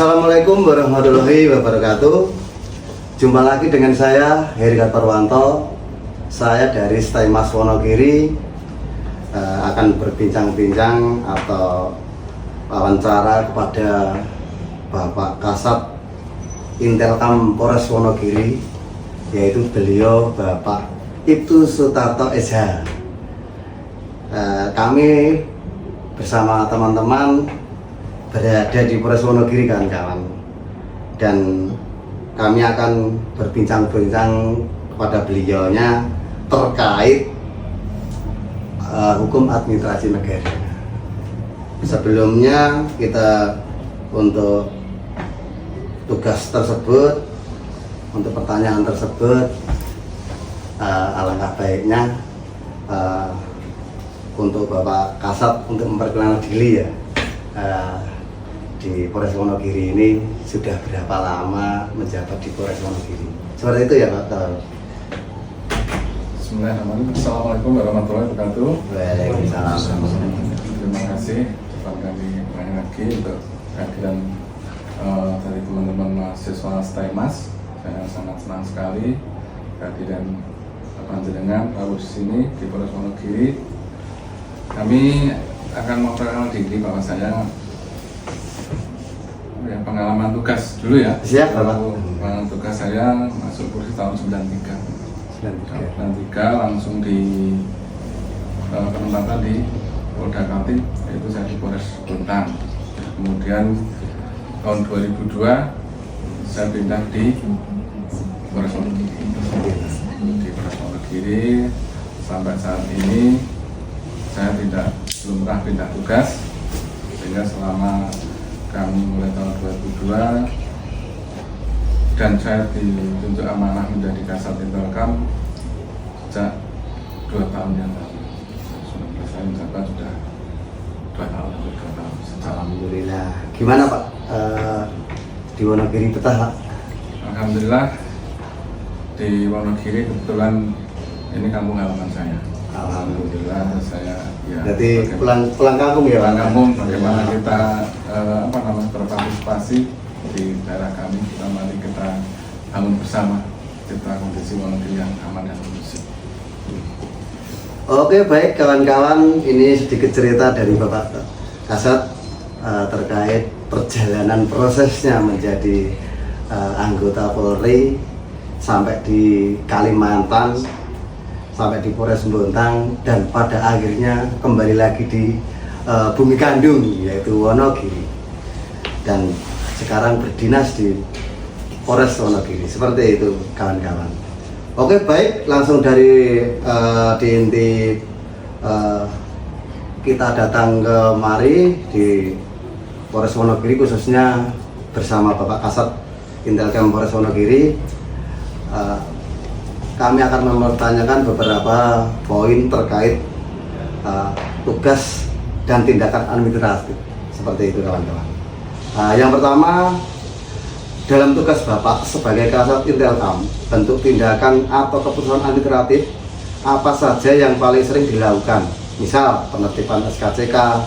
Assalamualaikum warahmatullahi wabarakatuh. Jumpa lagi dengan saya Heri Parwanto. Saya dari Staymas Wonogiri akan berbincang-bincang atau wawancara kepada Bapak Kasat Intelkam Polres Wonogiri, yaitu beliau Bapak Ibtu Sutarto SH. Kami bersama teman-teman berada di Polres Wonogiri, kawan-kawan, dan kami akan berbincang-bincang kepada beliaunya terkait hukum administrasi negara. Sebelumnya kita untuk tugas tersebut, untuk pertanyaan tersebut, alangkah baiknya untuk Bapak Kasat untuk memperkenalkan diri ya. Di Polres Wonogiri ini sudah berapa lama menjabat di Polres Wonogiri? Seperti itu ya Pak. Bismillahirrahmanirrahim. Assalamualaikum warahmatullahi wabarakatuh. Waalaikumsalam. Terima kasih kembali lagi untuk kehadiran dari teman-teman mahasiswa Staymas. Saya sangat senang sekali kehadiran panjenengan lalu di sini di Polres Wonogiri. Kami akan memperkenalkan diri bahwa saya pengalaman tugas dulu ya. Siap, Bapak. Pengalaman tugas saya masuk kursi tahun 93 langsung di penempatan di Polda Kaltim, yaitu saya di Polres Bontang. Kemudian tahun 2002 saya pindah di Polres Wonogiri. Sampai saat ini saya belum pernah pindah tugas, sehingga selama kami mulai tahun 2002 dan saya ditunjuk amanah menjadi Kasat Intelkam sejak 2 tahun yang lalu. Saya menjabat sudah 2 tahun. Alhamdulillah. Gimana Pak di Wonogiri betah Pak? Alhamdulillah di Wonogiri kebetulan ini kampung halaman saya. Alhamdulillah saya ya. Jadi pulang kampung ya Pak? Pulang kampung, bagaimana kita berpartisipasi di daerah kami, mari kita bangun bersama cipta kondisi Wonogiri yang aman dan kondusif. Oke, baik kawan-kawan, ini sedikit cerita dari Bapak Kasat terkait perjalanan prosesnya menjadi anggota Polri sampai di Kalimantan, sampai di Polres Bontang, dan pada akhirnya kembali lagi di bumi kandung yaitu Wonogiri, dan sekarang berdinas di Polres Wonogiri. Seperti itu kawan-kawan. Oke, baik, langsung dari inti kita datang kemari di Polres Wonogiri, khususnya bersama Bapak Kasat Intelkam Polres Wonogiri. Kami akan mempertanyakan beberapa poin terkait tugas dan tindakan administratif. Seperti itu kawan-kawan. Yang pertama, dalam tugas Bapak sebagai Kasat Intelkam, bentuk tindakan atau keputusan administratif apa saja yang paling sering dilakukan? Misal penertiban SKCK,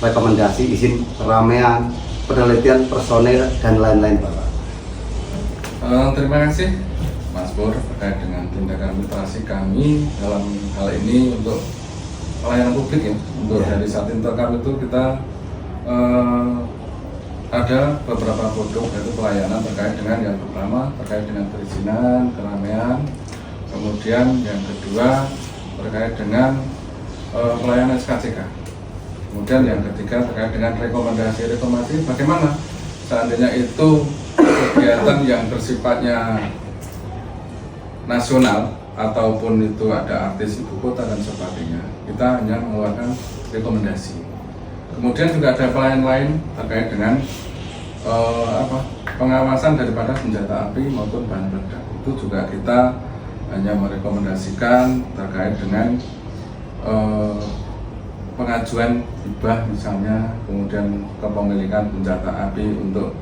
rekomendasi izin keramaian, penelitian personil, dan lain-lain Bapak. Terima kasih Mas Pur terkait dengan tindakan administrasi kami dalam hal ini untuk pelayanan publik ya. Untuk dari Sat Intelkam itu kita ada beberapa produk, yaitu pelayanan terkait dengan yang pertama terkait dengan perizinan keramaian, kemudian yang kedua terkait dengan pelayanan SKCK, kemudian yang ketiga terkait dengan rekomendasi bagaimana seandainya itu kegiatan yang bersifatnya nasional ataupun itu ada artis ibu kota dan sebagainya, kita hanya mengeluarkan rekomendasi. Kemudian juga ada pelayanan lain terkait dengan pengawasan daripada senjata api maupun bahan peledak. Itu juga kita hanya merekomendasikan terkait dengan pengajuan hibah misalnya, kemudian kepemilikan senjata api untuk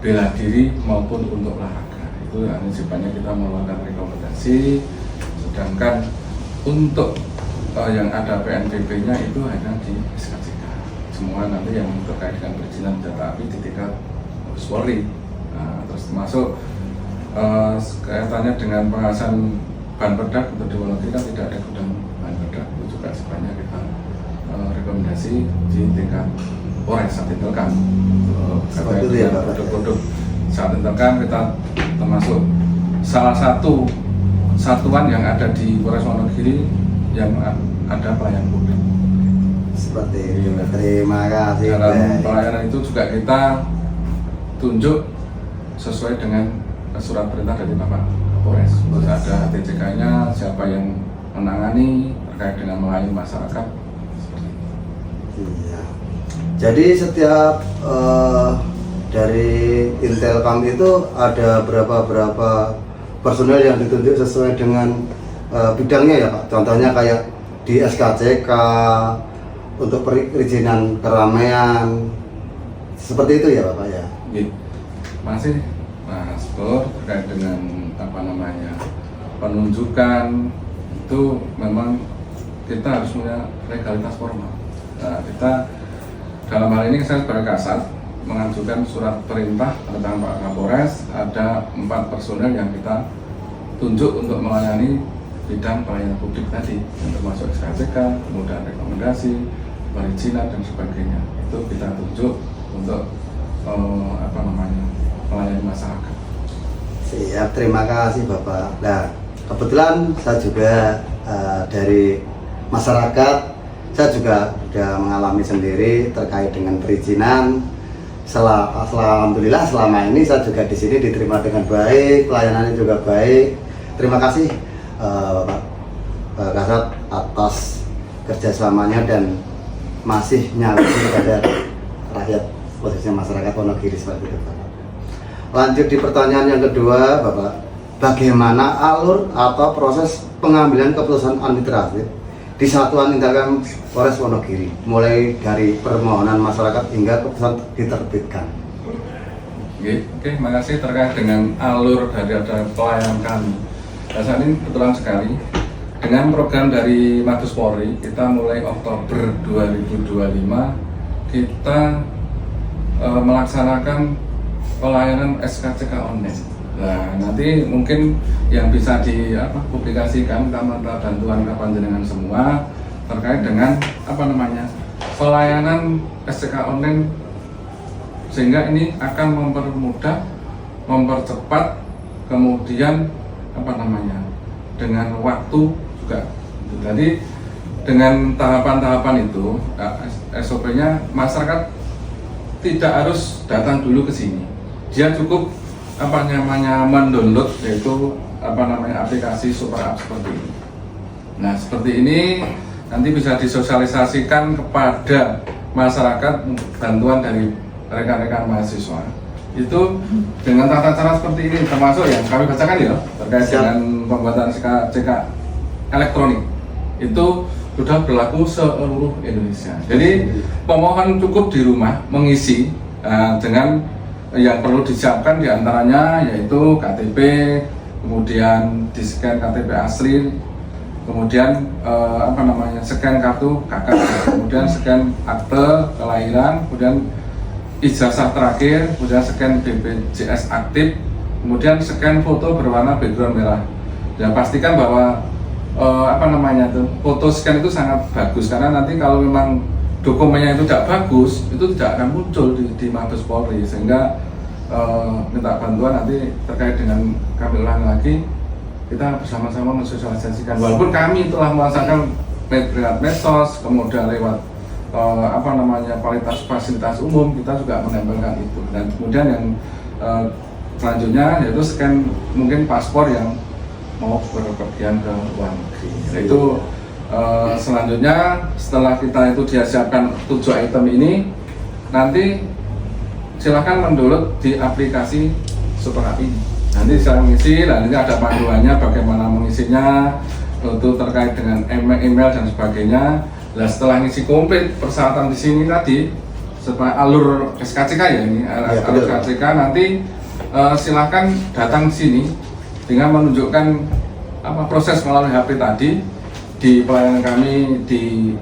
bela diri maupun untuk olahraga. Itu hanya sifatnya kita mengeluarkan rekomendasi, sedangkan untuk yang ada PNBP-nya itu hanya di SKCK. Semua nanti yang terkait dengan perizinan senjata api di tingkat Mabes Polri. Nah, terus termasuk kaitannya dengan pengawasan bahan peledak untuk di Wonogiri kan tidak ada gudang bahan peledak, itu juga sebenarnya kita rekomendasi di tingkat Polres saat Intelkam. Seperti itu ya, Pak. Produk-produk saat Intelkam kita termasuk salah satu satuan yang ada di Polres Wonogiri yang ada pelayanan publik. Seperti itu. Terima kasih. Dalam pelayanan itu juga kita tunjuk sesuai dengan surat perintah dari Bapak Kapolres. Ada TCK-nya, siapa yang menangani terkait dengan melayani masyarakat. Seperti itu. Iya. Jadi setiap dari Intelkam itu ada berapa personel yang ditunjuk sesuai dengan bidangnya ya Pak. Contohnya kayak di SKCK untuk perizinan keramaian seperti itu ya Bapak ya. Masih Mas Bor terkait dengan penunjukan itu memang kita harus punya legalitas formal. Nah, kita dalam hal ini saya sebagai Kasat mengajukan surat perintah tentang Pak Kapolres, ada 4 personel yang kita tunjuk untuk melayani bidang pelayanan publik tadi, yang termasuk SKCK, kemudian rekomendasi, perizinan dan sebagainya. Itu kita tunjuk untuk melayani masyarakat. Siap, terima kasih Bapak. Nah, kebetulan saya juga dari masyarakat, saya juga sudah mengalami sendiri terkait dengan perizinan. Alhamdulillah selama ini saya juga di sini diterima dengan baik, pelayanannya juga baik. Terima kasih Bapak Kasat atas kerjasamanya dan masih nyali kepada rakyat, khususnya masyarakat Wonogiri seperti itu Bapak. Lanjut di pertanyaan yang kedua Bapak, bagaimana alur atau proses pengambilan keputusan administratif di Satuan Intelkam Polres Wonogiri, mulai dari permohonan masyarakat hingga keputusan diterbitkan? Oke, makasih terkait dengan alur dari ada pelayanan kami. Nah, saat ini kebetulan sekali dengan program dari Mabes Polri, kita mulai Oktober 2025 kita melaksanakan pelayanan SKCK online. Nah, nanti mungkin yang bisa dipublikasikan minta bantuan ke panjenengan semua terkait dengan pelayanan SKCK online, sehingga ini akan mempermudah, mempercepat, kemudian dengan waktu juga. Jadi dengan tahapan-tahapan itu SOP-nya masyarakat tidak harus datang dulu ke sini. Dia cukup mendownload yaitu aplikasi Super App seperti ini. Nah, seperti ini nanti bisa disosialisasikan kepada masyarakat bantuan dari rekan-rekan mahasiswa. Itu dengan tata cara seperti ini, termasuk yang kami bacakan ya terkait dengan pembuatan SKCK elektronik. Itu sudah berlaku seluruh Indonesia. Jadi pemohon cukup di rumah mengisi dengan yang perlu disiapkan diantaranya yaitu KTP, kemudian di-scan KTP asli, kemudian scan kartu KK, kemudian scan akte kelahiran, kemudian ijazah terakhir, kemudian scan BPJS aktif, kemudian scan foto berwarna background merah. Dan pastikan bahwa foto scan itu sangat bagus, karena nanti kalau memang dokumennya itu tidak bagus, itu tidak akan muncul di Mabes Polri, sehingga minta bantuan nanti terkait dengan kami ulangi lagi, kita bersama-sama mensosialisasikan. Walaupun kami telah melaksanakan lewat medsos, kemudian lewat kualitas fasilitas umum, kita juga menempelkan itu. Dan kemudian yang selanjutnya yaitu scan mungkin paspor yang mau berpergian ke luar negeri. Itu selanjutnya setelah kita itu disiapkan 7 item ini, nanti silahkan mendownload di aplikasi Super App ini. Nanti saya mengisi, nanti ada panduannya bagaimana mengisinya, itu terkait dengan email dan sebagainya. Nah, setelah ngisi komplit persyaratan di sini tadi, alur SKCK ya ini, alur SKCK nanti silakan datang ke sini dengan menunjukkan proses melalui HP tadi di pelayanan kami di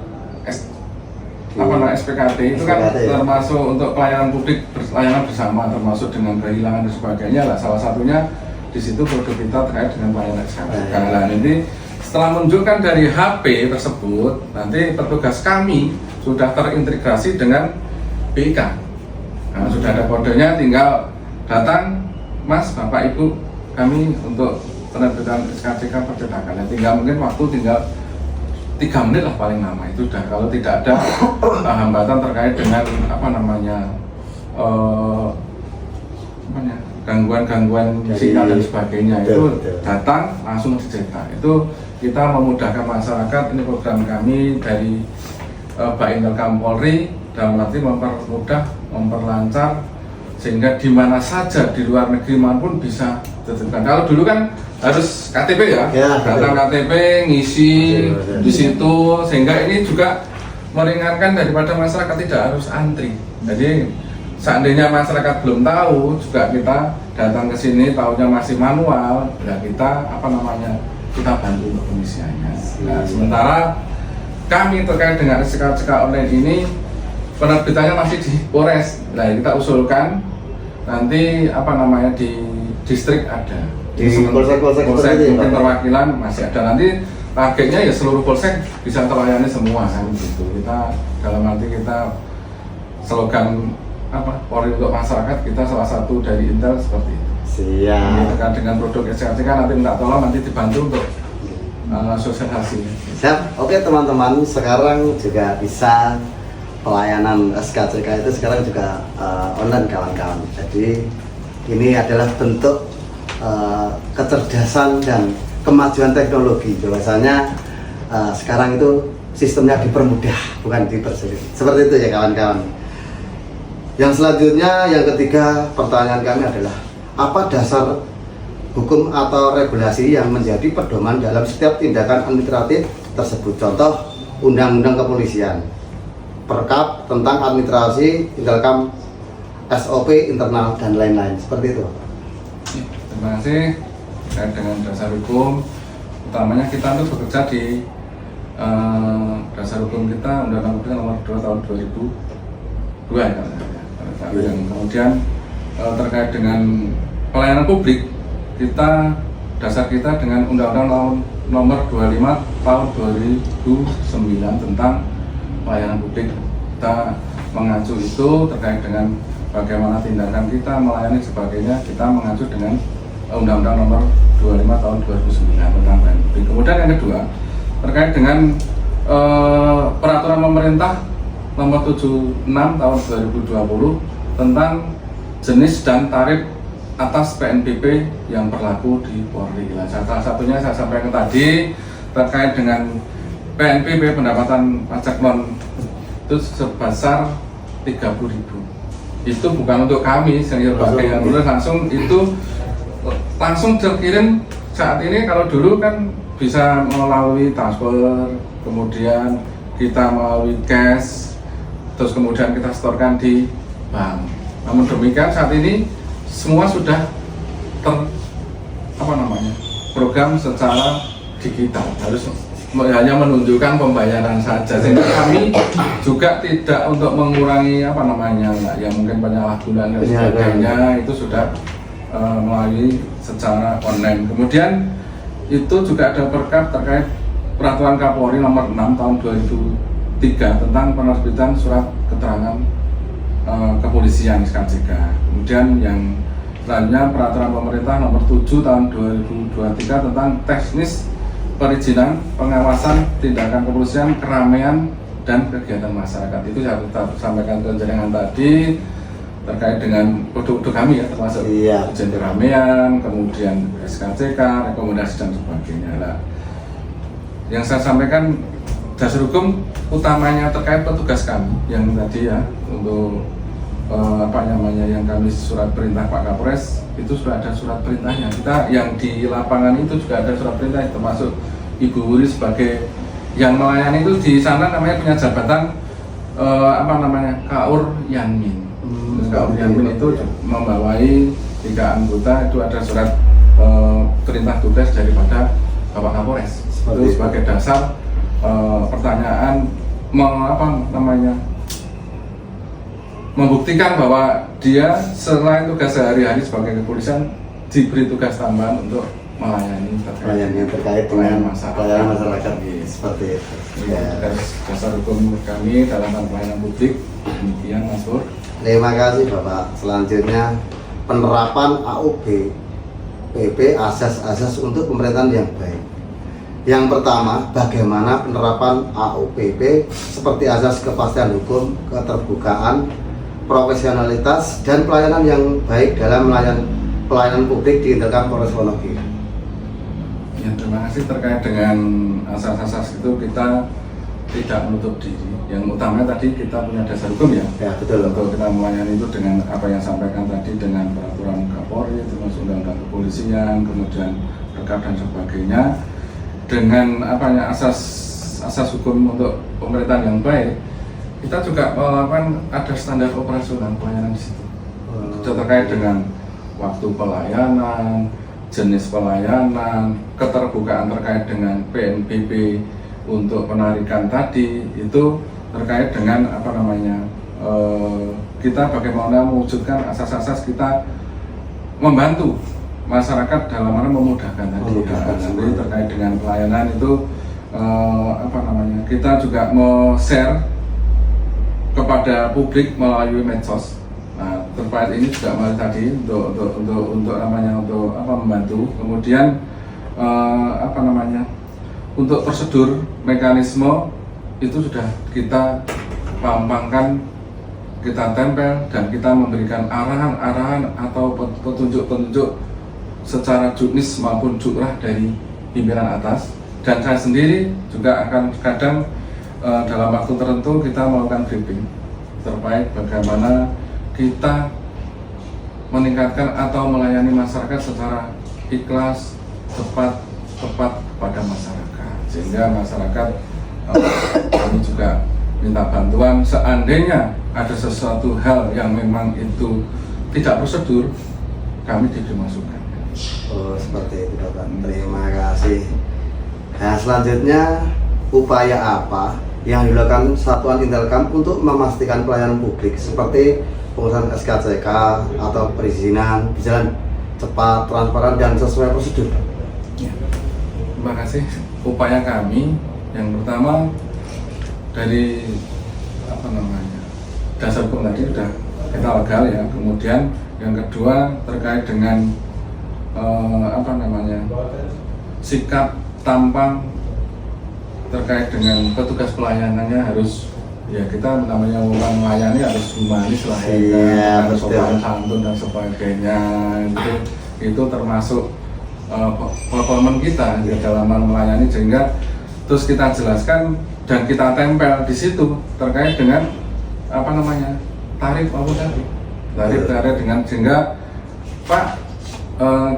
SPKT itu kan SPKT, ya. termasuk untuk pelayanan publik, pelayanan bersama, termasuk dengan kehilangan dan sebagainya lah. Salah satunya di situ produk kita terkait dengan pelayanan SKCK. Nah, nanti setelah menunjukkan dari HP tersebut, nanti petugas kami sudah terintegrasi dengan BK. Nah, sudah ada kodenya, tinggal datang, Mas, Bapak, Ibu, kami untuk penerbitan SKCK percetakan. Tinggal mungkin waktu tinggal 3 menit lah paling lama, itu sudah. Kalau tidak ada hambatan terkait dengan gangguan-gangguan sinyal dan sebagainya, itu datang langsung dicetak. Itu kita memudahkan masyarakat. Ini program kami dari Baintelkam Polri, dalam arti mempermudah, memperlancar, sehingga di mana saja di luar negeri maupun bisa ditentukan. Kalau dulu kan harus KTP ya, datang KTP, ngisi di situ, sehingga ini juga meringankan daripada masyarakat tidak harus antri. Jadi seandainya masyarakat belum tahu, juga kita datang ke sini tahunya masih manual, ya kita kita bantu untuk pengisiannya. Nah, sementara kami terkait dengan SKCK online ini penerbitannya masih di Polres. Nah, kita usulkan nanti di distrik ada, di polsek mungkin perwakilan masih ada. Nanti targetnya ya seluruh polsek bisa terlayani semua kan gitu. Kita dalam arti kita slogan Polri untuk masyarakat, kita salah satu dari Intel seperti itu. Siap. Terkait dengan produk SKCK nanti minta tolong, nanti dibantu untuk sosialisasi. Siap. Oke teman-teman, sekarang juga bisa pelayanan SKCK itu sekarang juga online kawan-kawan. Jadi ini adalah bentuk kecerdasan dan kemajuan teknologi. Biasanya sekarang itu sistemnya dipermudah, bukan dipersulit. Seperti itu ya kawan-kawan. Yang selanjutnya, yang ketiga, pertanyaan kami adalah apa dasar hukum atau regulasi yang menjadi pedoman dalam setiap tindakan administratif tersebut? Contoh Undang-Undang Kepolisian, Perkap tentang administrasi, Intelkam, SOP internal dan lain-lain, seperti itu. Terima kasih. Terkait dengan dasar hukum, utamanya kita untuk bekerja di dasar hukum kita Undang-Undang Nomor 2 Tahun 2002 ya. Yang kemudian terkait dengan pelayanan publik, kita dasar kita dengan Undang-Undang Nomor 25 Tahun 2009 tentang pelayanan publik. Kita mengacu itu terkait dengan bagaimana tindakan kita melayani sebagainya, kita mengacu dengan Undang-Undang Nomor 25 Tahun 2009 tentang pelayanan publik. Kemudian yang kedua, terkait dengan peraturan pemerintah Nomor 76 Tahun 2020 tentang jenis dan tarif atas PNBP yang berlaku di Polri. Salah satunya saya sampaikan tadi terkait dengan PNBP, pendapatan pajak non, itu sebesar 30.000. Itu bukan untuk kami sebagai yang lulus, langsung itu langsung terkirim saat ini. Kalau dulu kan bisa melalui transfer, kemudian kita melalui cash, terus kemudian kita setorkan di bank. Namun demikian saat ini semua sudah program secara digital, harus hanya menunjukkan pembayaran saja, sehingga kami juga tidak untuk mengurangi yang mungkin penyalahgunaan dan sebagainya, itu sudah melalui secara online. Kemudian itu juga ada perkap terkait peraturan Kapolri Nomor 6 Tahun 2003 tentang penerbitan surat keterangan kepolisian SKCK. Kemudian yang selanjutnya peraturan pemerintah Nomor 7 Tahun 2023 tentang teknis perizinan, pengawasan, tindakan kepolisian, keramaian dan kegiatan masyarakat. Itu saya sampaikan ke jenengan tadi terkait dengan produk-produk kami ya, termasuk ujian keramaian, kemudian SKCK, rekomendasi dan sebagainya. Nah, yang saya sampaikan dasar hukum utamanya terkait petugas kami yang tadi ya, untuk yang kami surat perintah Pak Kapolres, itu sudah ada surat perintahnya. Kita yang di lapangan itu juga ada surat perintah, termasuk Ibu Wuri sebagai yang melayani itu di sana namanya punya jabatan Kaur Yanmin. Kaur Yanmin itu membawai 3 anggota, itu ada surat perintah tugas daripada Bapak Kapolres. Itu sebagai dasar pertanyaan membuktikan bahwa dia selain tugas sehari-hari sebagai kepolisian diberi tugas tambahan untuk melayani terkait dengan masyarakat seperti itu. Ya. Dasar hukum kami dalam pelayanan publik demikian Mas Pur. Terima kasih Bapak. Selanjutnya penerapan AUB PP asas-asas untuk pemerintahan yang baik. Yang pertama, bagaimana penerapan AUPP seperti asas kepastian hukum, keterbukaan, profesionalitas, dan pelayanan yang baik dalam pelayanan publik di Intelkam Polres Wonogiri. Ya, terima kasih. Terkait dengan asas-asas itu kita tidak menutup diri. Yang utama tadi kita punya dasar hukum ya. Ya, betul. Untuk kita melayani itu dengan apa yang sampaikan tadi dengan peraturan Kapolri, termasuk undang-undang kepolisian, kemudian rekap dan sebagainya. Dengan asas hukum untuk pemerintahan yang baik, kita juga melakukan ada standar operasional pelayanan di situ. Terkait dengan waktu pelayanan, jenis pelayanan, keterbukaan terkait dengan PNBP untuk penarikan tadi itu terkait dengan kita bagaimana mewujudkan asas-asas kita membantu masyarakat dalam mana memudahkan tadi. Nanti terkait dengan pelayanan itu kita juga share kepada publik melalui medsos. Nah, terkait ini juga mari tadi untuk membantu. Kemudian untuk prosedur mekanisme itu sudah kita pampangkan, kita tempel dan kita memberikan arahan-arahan atau petunjuk-petunjuk secara juknis maupun jurah dari pimpinan atas. Dan saya sendiri juga akan kadang dalam waktu tertentu kita melakukan briefing terkait bagaimana kita meningkatkan atau melayani masyarakat secara ikhlas, tepat kepada masyarakat, sehingga masyarakat kami juga minta bantuan seandainya ada sesuatu hal yang memang itu tidak prosedur, kami dimasukkan. Oh, seperti itu Bapak. Terima kasih. Nah, selanjutnya upaya apa yang dilakukan Satuan Intelkam untuk memastikan pelayanan publik seperti pengurusan SKCK atau perizinan berjalan cepat, transparan, dan sesuai prosedur? Ya. Terima kasih. Upaya kami yang pertama dari dasar hukum tadi sudah kita legal ya. Kemudian yang kedua terkait dengan sikap tampang terkait dengan petugas pelayanannya harus ya kita namanya orang melayani harus humanis lah ya, harus sopan santun dan sebagainya. Itu termasuk performa kita di dalam melayani, sehingga terus kita jelaskan dan kita tempel di situ terkait dengan tarif dengan sehingga Pak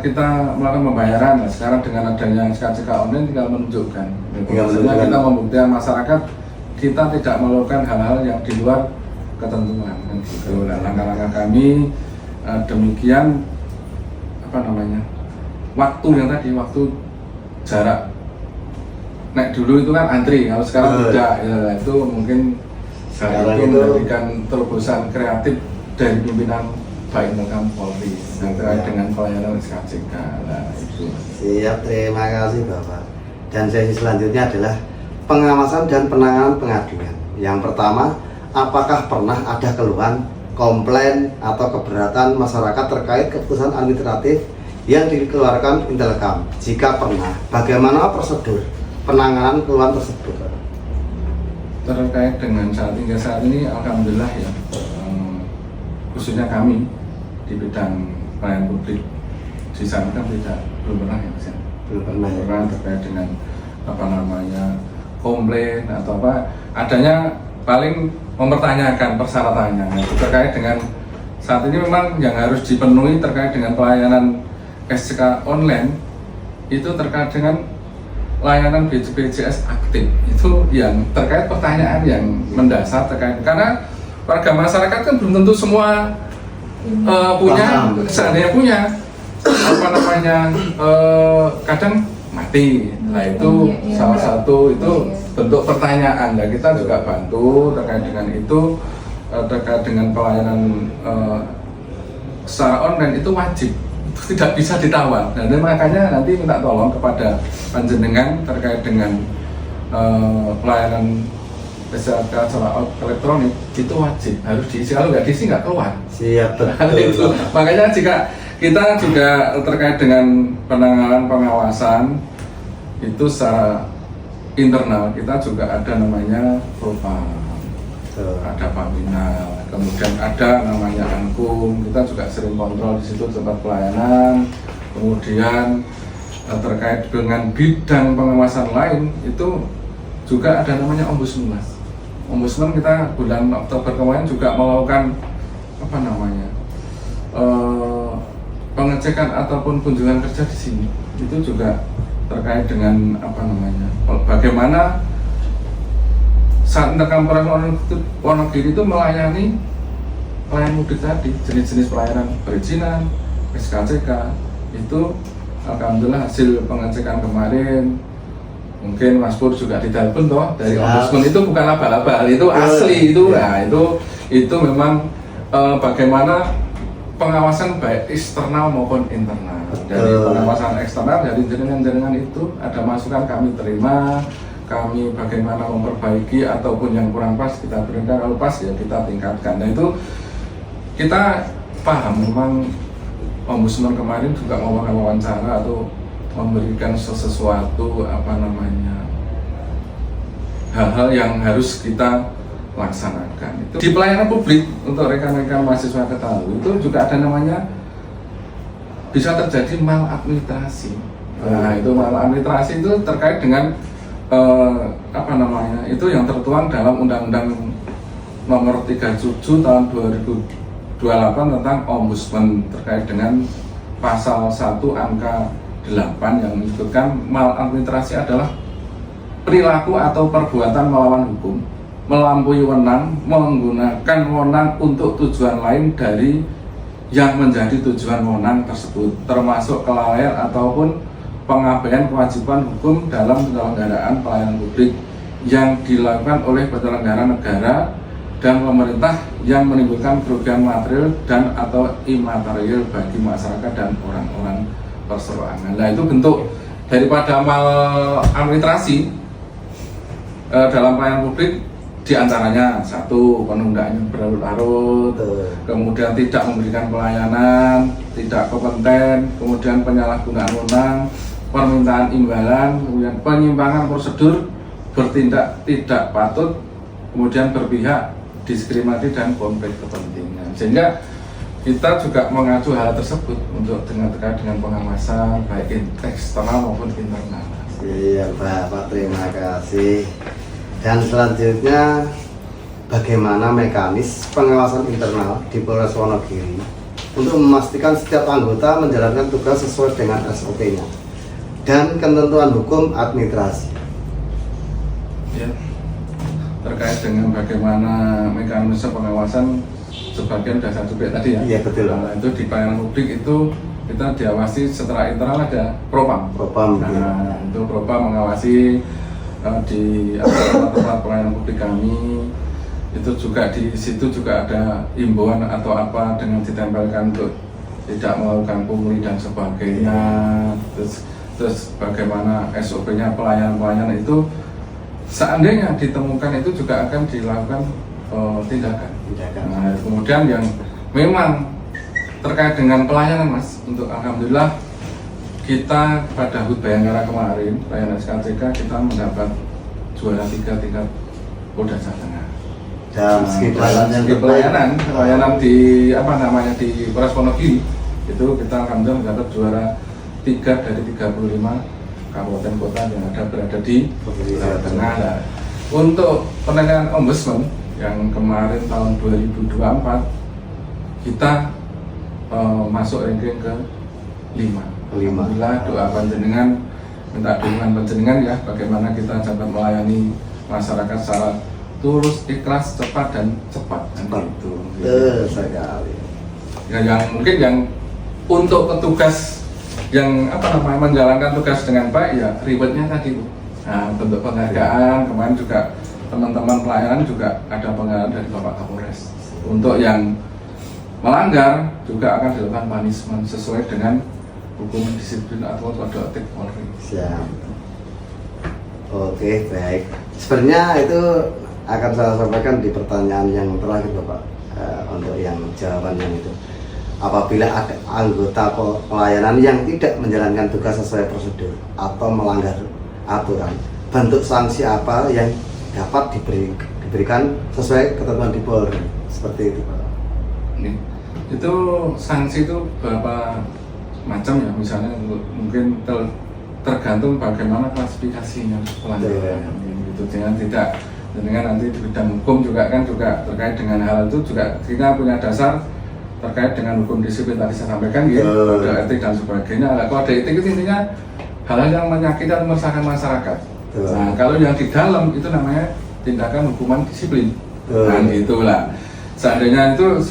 kita melakukan pembayaran. Nah, sekarang dengan adanya SKCK online tinggal menunjukkan. Kita membuktikan masyarakat kita tidak melakukan hal-hal yang di luar ketentuan. Gitu. Nah, langkah-langkah kami demikian waktu yang tadi, waktu jarak naik dulu itu kan antri, kalau sekarang tidak ya, itu mungkin itu memberikan terobosan kreatif dari pimpinan Baik Intelkam Polri terkait dengan pelayanan SKCK. Nah, itu. Siap, terima kasih Bapak. Dan sesi selanjutnya adalah pengawasan dan penanganan pengaduan. Yang pertama, apakah pernah ada keluhan, komplain, atau keberatan masyarakat terkait keputusan administratif yang dikeluarkan Intelkam? Jika pernah, bagaimana prosedur penanganan keluhan tersebut? Terkait dengan saat ini alhamdulillah ya, khususnya kami di bidang pelayanan publik di sana kan belum pernah ya, belum pernah terkait dengan komplain atau adanya paling mempertanyakan persyaratannya. Terkait dengan saat ini memang yang harus dipenuhi terkait dengan pelayanan SK online itu terkait dengan layanan BPJS aktif, itu yang terkait pertanyaan yang mendasar terkait, karena warga masyarakat kan belum tentu semua punya, seandainya punya kadang mati. Nah itu salah satu itu bentuk pertanyaan. Nah kita juga bantu terkait dengan itu, terkait dengan pelayanan secara online itu wajib, tidak bisa ditawar. Dan makanya nanti minta tolong kepada panjenengan terkait dengan pelayanan SPK secara elektronik itu wajib harus diisi, kalau nggak diisi nggak keluar. Siap, betul. Itu. Makanya jika kita juga terkait dengan penanganan pengawasan itu secara internal, kita juga ada namanya propam, ada paminal, kemudian ada namanya angkum, kita juga sering kontrol di situ tempat pelayanan. Kemudian terkait dengan bidang pengawasan lain itu juga ada namanya ombudsman. Ombudsman kita bulan Oktober kemarin juga melakukan apa namanya pengecekan ataupun kunjungan kerja di sini. Itu juga terkait dengan apa namanya bagaimana saat Interkampus Wonogiri itu melayani pelayan mudik tadi, jenis-jenis pelayanan perizinan, SKCK itu alhamdulillah hasil pengecekan kemarin. Mungkin Mas Pur juga ditelepon toh dari ombudsman, itu bukan laba-laba, itu asli itu. Nah itu memang bagaimana pengawasan baik eksternal maupun internal. Dari pengawasan eksternal dari jaringan-jaringan itu ada masukan kami terima, kami bagaimana memperbaiki ataupun yang kurang pas kita berikan, kalau pas ya kita tingkatkan. Nah itu kita paham memang ombudsman kemarin juga melakukan wawancara atau memberikan sesuatu apa namanya hal-hal yang harus kita laksanakan. Itu di pelayanan publik untuk rekan-rekan mahasiswa ketahui itu juga ada namanya bisa terjadi maladministrasi. Nah itu maladministrasi itu terkait dengan apa namanya itu yang tertuang dalam Undang-Undang Nomor 37 Tahun 2028 tentang Ombudsman terkait dengan pasal 1 angka 8 yang menyebutkan maladministrasi adalah perilaku atau perbuatan melawan hukum, melampaui wewenang, menggunakan wewenang untuk tujuan lain dari yang menjadi tujuan wewenang tersebut, termasuk kelalaian ataupun pengabaian kewajiban hukum dalam penyelenggaraan pelayanan publik yang dilakukan oleh penyelenggara negara dan pemerintah yang menimbulkan kerugian material dan atau imaterial bagi masyarakat dan orang-orang perseorangan. Nah itu bentuk daripada maladministrasi dalam pelayanan publik, diantaranya satu, penundaan yang berlarut-larut, kemudian tidak memberikan pelayanan, tidak kompeten, kemudian penyalahgunaan wewenang, permintaan imbalan, kemudian penyimpangan prosedur, bertindak tidak patut, kemudian berpihak, diskriminasi dan konflik kepentingan. Sehingga kita juga mengacu hal tersebut untuk terkait dengan pengawasan baik eksternal maupun internal. Iya Bapak, terima kasih. Dan selanjutnya bagaimana mekanis pengawasan internal di Polres Wonogiri untuk memastikan setiap anggota menjalankan tugas sesuai dengan SOP-nya dan ketentuan hukum administrasi. Ya, terkait dengan bagaimana mekanisme pengawasan sebagian dasar subjek tadi ya. Iya betul. Nah, itu di pelayanan publik itu kita diawasi setelah internal ada propam. Propam. Nah, iya. itu propam mengawasi di tempat pelayanan publik kami. Itu juga di situ juga ada imbauan atau apa dengan ditempelkan untuk tidak melakukan pungli dan sebagainya. Terus bagaimana SOP-nya pelayanan itu seandainya ditemukan itu juga akan dilakukan tindakan. Nah, kemudian yang memang terkait dengan pelayanan Mas, untuk alhamdulillah kita pada HUT Bayangkara kemarin pelayanan SKCK kita mendapat juara 3 tingkat Polda Jawa Tengah. Dan pelayanan di apa namanya di Polres Wonogiri itu kita alhamdulillah mendapat juara 3 dari 35 kabupaten kota yang ada berada di Jawa Tengah. Nah, untuk penanganan ombudsman yang kemarin tahun 2024 kita masuk ranking ke 5. Alhamdulillah, doa panjenengan, minta dukungan panjenengan ya bagaimana kita dapat melayani masyarakat secara tulus, ikhlas, cepat dan cepat. Sekali. Ya, yang mungkin yang untuk petugas yang menjalankan tugas dengan baik ya rewardnya tadi Bu. Nah, bentuk penghargaan kemarin juga teman-teman pelayanan juga ada penghargaan dari Bapak Kapolres. Untuk yang melanggar juga akan dilakukan punishment sesuai dengan hukum disiplin atau kode etik Polri. Siap. Oke, baik. Sebenarnya itu akan saya sampaikan di pertanyaan yang terakhir Bapak, untuk yang jawaban yang itu. Apabila ada anggota pelayanan yang tidak menjalankan tugas sesuai prosedur atau melanggar aturan, bentuk sanksi apa yang dapat diberikan sesuai ketentuan di Polri, seperti itu Pak? Itu sanksi itu berapa macam ya, misalnya mungkin tergantung bagaimana klasifikasinya pelanggaran gitu. Dengan nanti di bidang hukum juga kan juga terkait dengan hal itu juga kita punya dasar terkait dengan hukum disiplin tadi saya sampaikan gitu, kode etik dan sebagainya. Nah, kode etik itu intinya hal-hal yang menyakiti dan meresahkan masyarakat. Nah, kalau yang di dalam itu namanya tindakan hukuman disiplin. Nah, itulah. Seandainya itu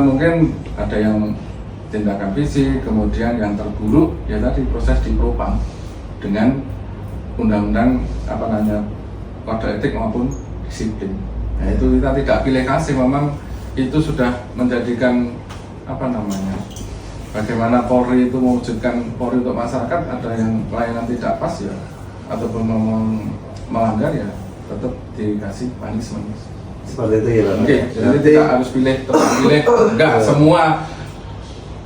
mungkin ada yang tindakan fisik, kemudian yang terburuk ya tadi proses dipropam dengan undang-undang kode etik maupun disiplin. Nah, itu kita tidak pilih kasih, memang itu sudah menjadikan bagaimana Polri itu mewujudkan Polri untuk masyarakat. Ada yang pelayanan tidak pas ya ataupun melanggar ya tetap dikasih punishment. Seperti itu ya Pak. Oke, jadi tidak harus pilih enggak semua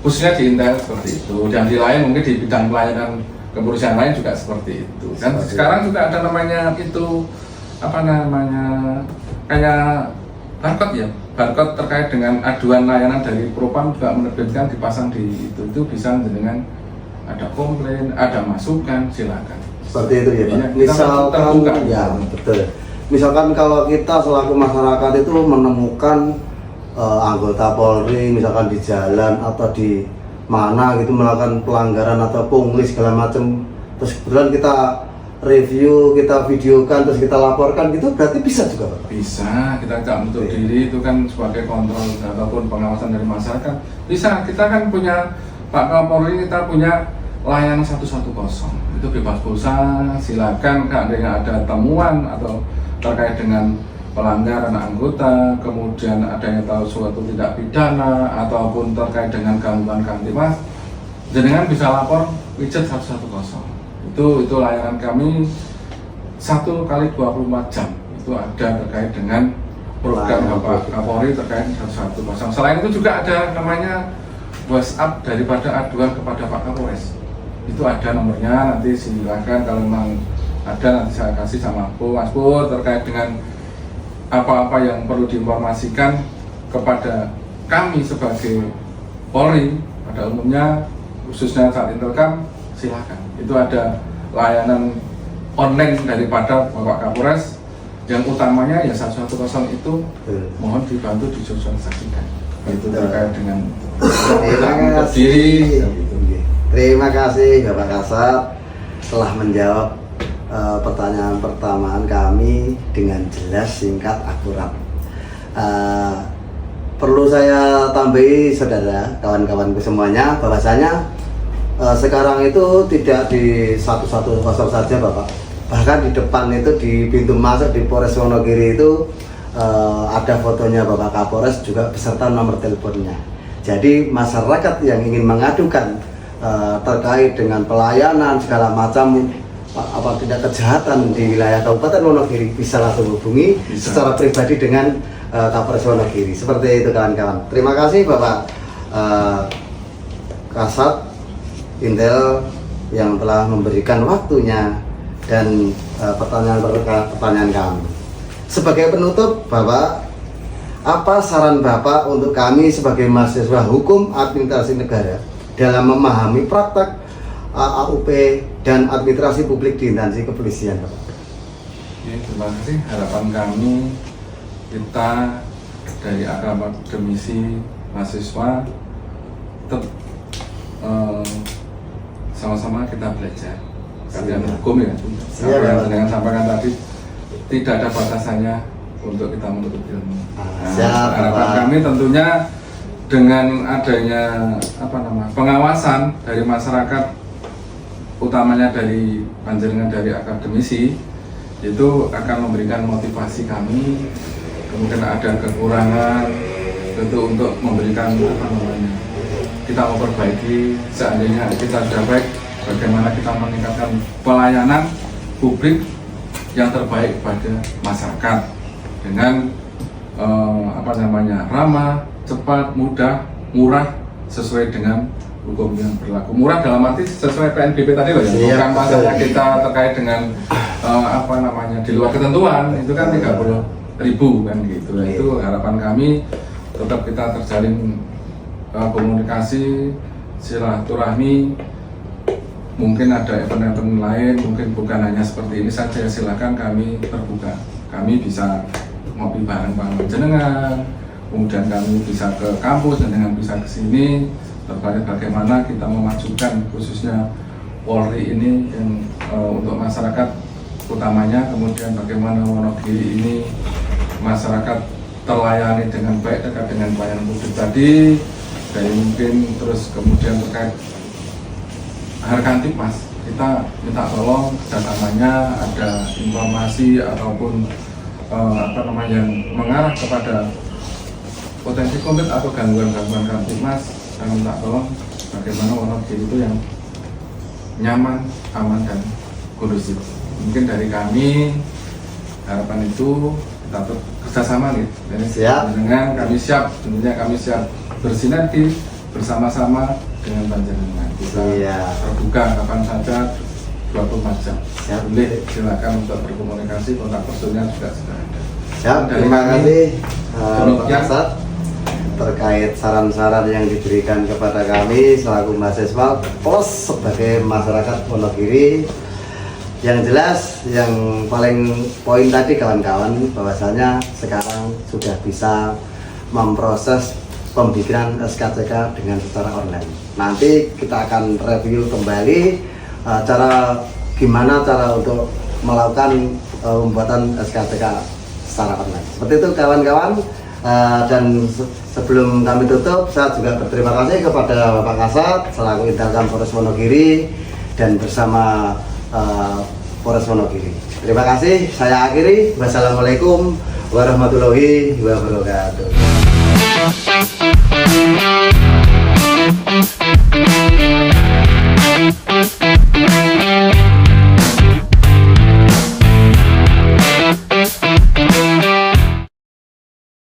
khususnya di Intel seperti itu, dan di lain mungkin di bidang pelayanan kepolisian lain juga seperti itu. Dan sekarang juga ada namanya itu kayak barcode terkait dengan aduan layanan dari Propam juga menerbitkan dipasang di itu bisa dengan ada komplain, ada masukan, silakan. Seperti itu ya Pak. Ya, misalkan ya betul. Misalkan kalau kita selaku masyarakat itu menemukan anggota Polri misalkan di jalan atau di mana gitu melakukan pelanggaran atau pungli segala macam, terus kebetulan kita review, kita videokan, terus kita laporkan gitu, berarti bisa juga Pak? Bisa, kita tidak menutup diri, itu kan sebagai kontrol ataupun pengawasan dari masyarakat. Bisa, kita kan punya Pak Kapolri, kita punya layanan 110, itu bebas pulsa, silakan seandainya ada temuan atau terkait dengan pelanggaran anggota, kemudian adanya tahu suatu tindak pidana ataupun terkait dengan gangguan kamtibmas, jenengan bisa lapor widget 110. Itu layanan kami 1x24 jam itu ada terkait dengan program Bapak Kapolri terkait 110. Selain itu juga ada namanya WhatsApp daripada aduan kepada Pak Kapolres. Itu ada nomornya, nanti silakan kalau memang ada nanti saya kasih sama Mas Pur terkait dengan apa-apa yang perlu diinformasikan kepada kami sebagai Polri pada umumnya, khususnya saat Intelkam, silakan. Itu ada layanan online daripada Bapak Kapolres, yang utamanya ya 110 itu mohon dibantu disosialisasikan. Itu terkait dengan Terima kasih Bapak Kasat telah menjawab pertanyaan pertanyaan kami dengan jelas, singkat, akurat. Perlu saya tambahi saudara, kawan-kawanku semuanya, bahwasanya sekarang itu tidak di 110 saja Bapak. Bahkan di depan itu di pintu masuk di Polres Wonogiri itu ada fotonya Bapak Kapolres juga beserta nomor teleponnya. Jadi masyarakat yang ingin mengadukan terkait dengan pelayanan segala macam tidak kejahatan di wilayah Kabupaten Wonogiri bisa langsung hubungi secara pribadi dengan Kapolres Wonogiri. Seperti itu kawan-kawan. Terima kasih Bapak Kasat Intel yang telah memberikan waktunya dan pertanyaan kami. Sebagai penutup Bapak, apa saran Bapak untuk kami sebagai mahasiswa hukum administrasi negara dalam memahami praktek AUP dan administrasi publik di instansi kepolisian Bapak? Terima kasih. Harapan kami kita dari akademisi mahasiswa tetap sama-sama kita belajar kalian hukum ya. Yang dengan sampaikan tadi tidak ada batasannya untuk kita menuntut ilmu. Harapan kami tentunya dengan adanya pengawasan dari masyarakat utamanya dari panjenengan dari akademisi itu akan memberikan motivasi kami, kemudian ada kekurangan itu untuk memberikan kita memperbaiki, seandainya kita sudah baik, bagaimana kita meningkatkan pelayanan publik yang terbaik pada masyarakat dengan ramah, cepat, mudah, murah, sesuai dengan hukum yang berlaku. Murah dalam arti sesuai PNBP tadi loh ya, bukan masalah kita terkait dengan di luar ketentuan, itu kan 30.000 kan gitu. Nah, itu harapan kami tetap kita terjalin komunikasi, silaturahmi. Mungkin ada event-event lain, mungkin bukan hanya seperti ini saja, silakan kami terbuka. Kami bisa ngopi bareng-bareng jenengan, kemudian kami bisa ke kampus, jenengan bisa ke sini, terkait bagaimana kita memajukan khususnya Polri ini yang untuk masyarakat utamanya, kemudian bagaimana Wonogiri ini masyarakat terlayani dengan baik dekat dengan pelayanan publik tadi, dari mungkin terus kemudian terkait Harkantipmas, kita minta tolong kerjasamanya, ada informasi ataupun mengarah kepada potensi konflik atau gangguan-gangguan Harkantipmas, kami minta tolong bagaimana Wonogiri itu yang nyaman, aman dan kondusif. Mungkin dari kami harapan itu kita kerjasama nih. Dengan kami siap, tentunya kami siap bersinergi bersama-sama dengan panjenengan. Kita terbuka kapan saja 24 jam. Boleh silakan untuk berkomunikasi, kontak personnya juga sudah ada. Siap, terima kasih Pak Kasat terkait saran-saran yang diberikan kepada kami selaku mahasiswa plus sebagai masyarakat Wonogiri. Yang jelas, yang paling poin tadi kawan-kawan, bahwasanya sekarang sudah bisa memproses pembikinan SKCK dengan secara online. Nanti kita akan review kembali gimana cara untuk melakukan pembuatan SKCK secara online. Seperti itu kawan-kawan. Dan sebelum kami tutup, saya juga berterima kasih kepada Bapak Kasat selaku Intelkam Polres Wonogiri dan bersama Polres Wonogiri. Terima kasih, saya akhiri. Wassalamualaikum warahmatullahi wabarakatuh.